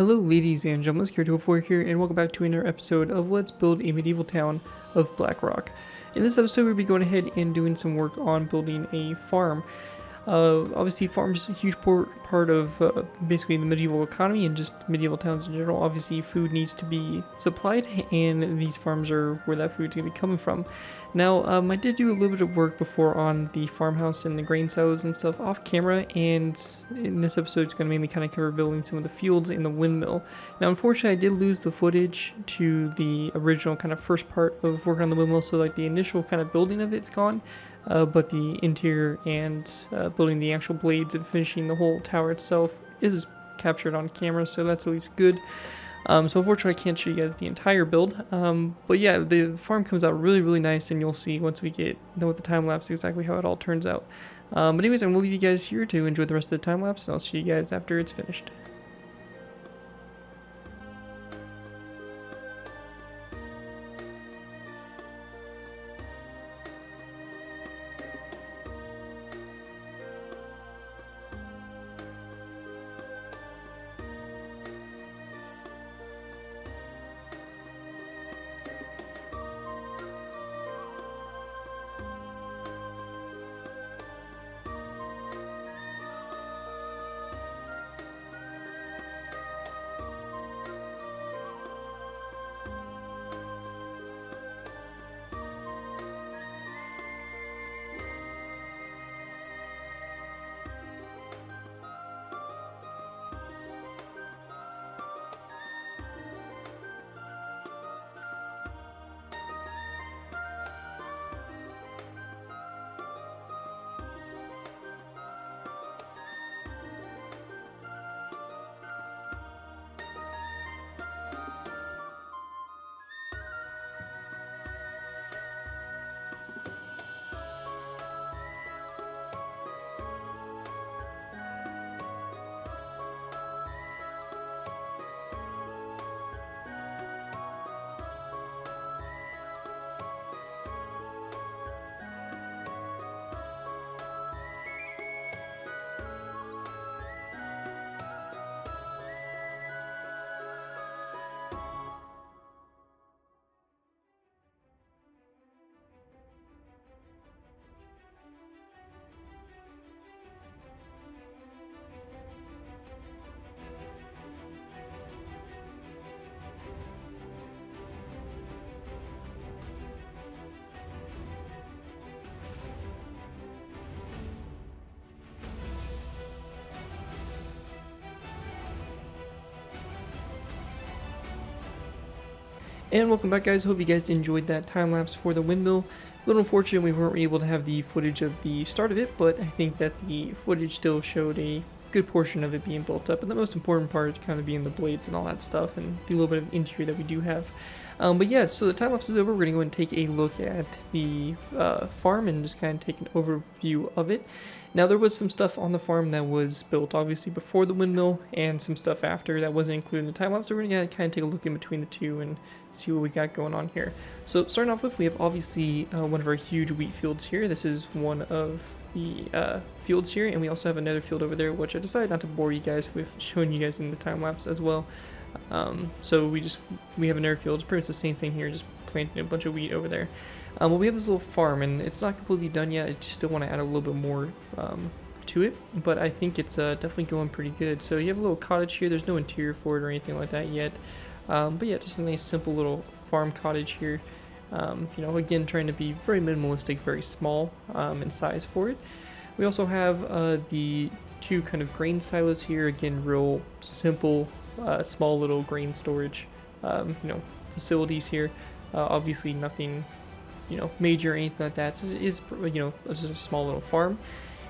Hello ladies and gentlemen, it's ZPro here, and welcome back to another episode of Let's Build a Medieval Town of Blackrock. In this episode, we'll be going ahead and doing some work on building a farm. Obviously, farms are a huge part of basically the medieval economy and just medieval towns in general. Obviously, food needs to be supplied, and these farms are where that food's going to be coming from. Now, I did do a little bit of work before on the farmhouse and the grain silos and stuff off camera, and in this episode, it's going to mainly kind of cover building some of the fields in the windmill. Now, unfortunately, I did lose the footage to the original kind of first part of working on the windmill, so like the initial kind of building of it's gone. But the interior and building the actual blades and finishing the whole tower itself is captured on camera, so that's at least good. So unfortunately I can't show you guys the entire build, but yeah, the farm comes out really nice, and you'll see once we know with the time lapse exactly how it all turns out. But anyways, I'm going to leave you guys here to enjoy the rest of the time lapse, and I'll see you guys after it's finished. And welcome back, guys. Hope you guys enjoyed that time lapse for the windmill. A little unfortunate we weren't able to have the footage of the start of it, but I think that the footage still showed a good portion of it being built up, and the most important part is kind of being the blades and all that stuff, and the little bit of interior that we do have. But yeah, so the time lapse is over. We're gonna go and take a look at the farm and just kind of take an overview of it. Now, there was some stuff on the farm that was built obviously before the windmill, and some stuff after that wasn't included in the time lapse. So we're gonna kind of take a look in between the two and see what we got going on here. So starting off with, we have obviously one of our huge wheat fields here. This is one of the fields here, and we also have another field over there, which I decided not to bore you guys with showing you guys in the time lapse as well. So we have another field. It's pretty much the same thing here, just planting a bunch of wheat over there. But we have this little farm, and it's not completely done yet. I just still want to add a little bit more to it, but I think it's definitely going pretty good. So you have a little cottage here. There's no interior for it or anything like that yet, but yeah, just a nice simple little farm cottage here. You know, again, trying to be very minimalistic, very small in size for it. We also have the two kind of grain silos here. Again, real simple, small little grain storage, facilities here. Obviously nothing, major or anything like that. So it is, just a small little farm.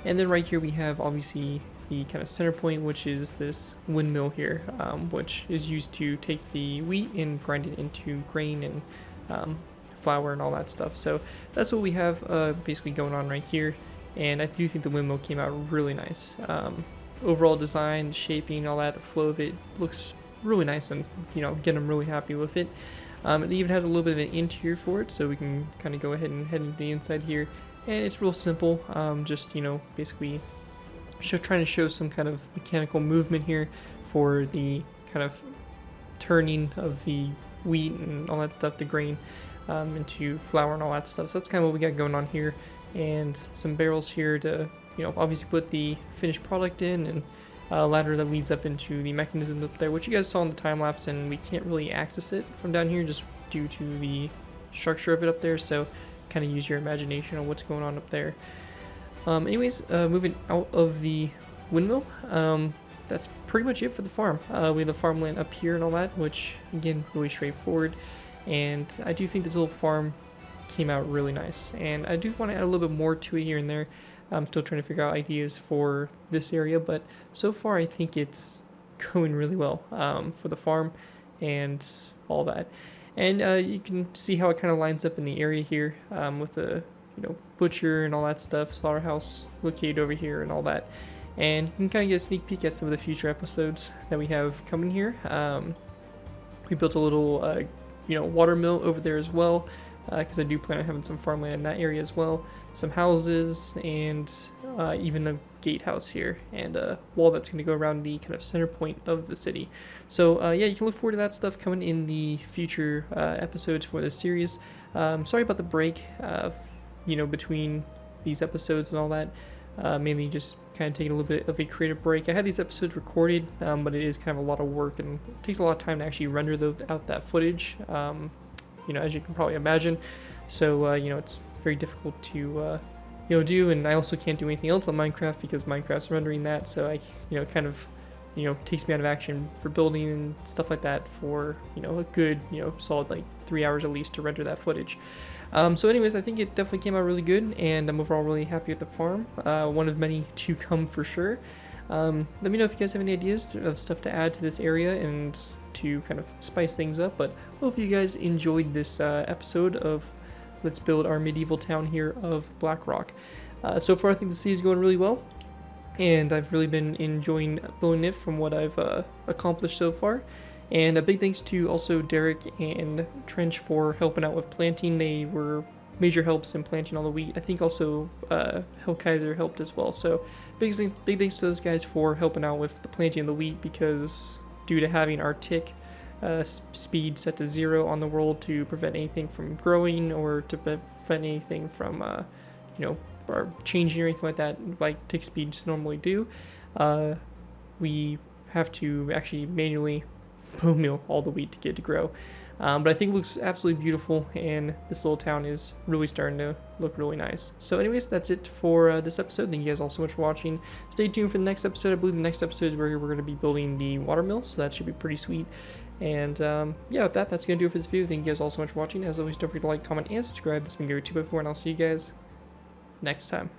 And then right here we have obviously the kind of center point, which is this windmill here, which is used to take the wheat and grind it into grain and flour and all that stuff. So that's what we have basically going on right here, and I do think the windmill came out really nice. Overall design, shaping, all that, the flow of it looks really nice, and again, I'm really happy with it. It even has a little bit of an interior for it, so we can kind of go ahead and head into the inside here, and it's real simple. Just basically trying to show some kind of mechanical movement here for the kind of turning of the wheat and all that stuff, the grain, into flour and all that stuff. So that's kind of what we got going on here, and some barrels here to, you know, obviously put the finished product in, and a ladder that leads up into the mechanism up there, which you guys saw in the time lapse, and we can't really access it from down here just due to the structure of it up there. So kind of use your imagination on what's going on up there. Anyways, moving out of the windmill, that's pretty much it for the farm. We have the farmland up here and all that, which again, really straightforward. And I do think this little farm came out really nice, and I do want to add a little bit more to it here and there. I'm still trying to figure out ideas for this area, but so far I think it's going really well for the farm and all that. And you can see how it kind of lines up in the area here with the, you know, butcher and all that stuff, slaughterhouse located over here and all that. And you can kind of get a sneak peek at some of the future episodes that we have coming here. We built a little you know, water mill over there as well, because I do plan on having some farmland in that area as well, some houses, and even a gatehouse here, and a wall that's going to go around the kind of center point of the city. So yeah, you can look forward to that stuff coming in the future episodes for this series. Sorry about the break, you know, between these episodes and all that. Mainly just kind of taking a little bit of a creative break. I had these episodes recorded, but it is kind of a lot of work, and it takes a lot of time to actually render out that footage, you know, as you can probably imagine. So, you know, it's very difficult to, you know, do, and I also can't do anything else on Minecraft because Minecraft's rendering that, so I, you know, kind of, you know, takes me out of action for building and stuff like that for, you know, a good, you know, solid like 3 hours at least to render that footage. So anyways, I think it definitely came out really good, and I'm overall really happy with the farm. One of many to come for sure. Let me know if you guys have any ideas of stuff to add to this area and to kind of spice things up, but hopefully you guys enjoyed this episode of Let's Build Our Medieval Town here of Blackrock. So far I think the city is going really well, and I've really been enjoying building it from what I've accomplished so far. And a big thanks to also Derek and Trench for helping out with planting. They were major helps in planting all the wheat. I think also Heil Kaiser helped as well. So big thanks to those guys for helping out with the planting of the wheat, because due to having our tick speed set to 0 on the world to prevent anything from growing or to prevent anything from, you know, or changing or anything like that, like tick speeds normally do, we have to actually manually bone meal all the wheat to get it to grow. But I think it looks absolutely beautiful, and this little town is really starting to look really nice. So anyways, that's it for this episode. Thank you guys all so much for watching. Stay tuned for the next episode. I believe the next episode is where we're going to be building the water mill, so that should be pretty sweet. And yeah, with that, that's going to do it for this video. Thank you guys all so much for watching. As always, don't forget to like, comment, and subscribe. This has been Ep.5, and I'll see you guys next time.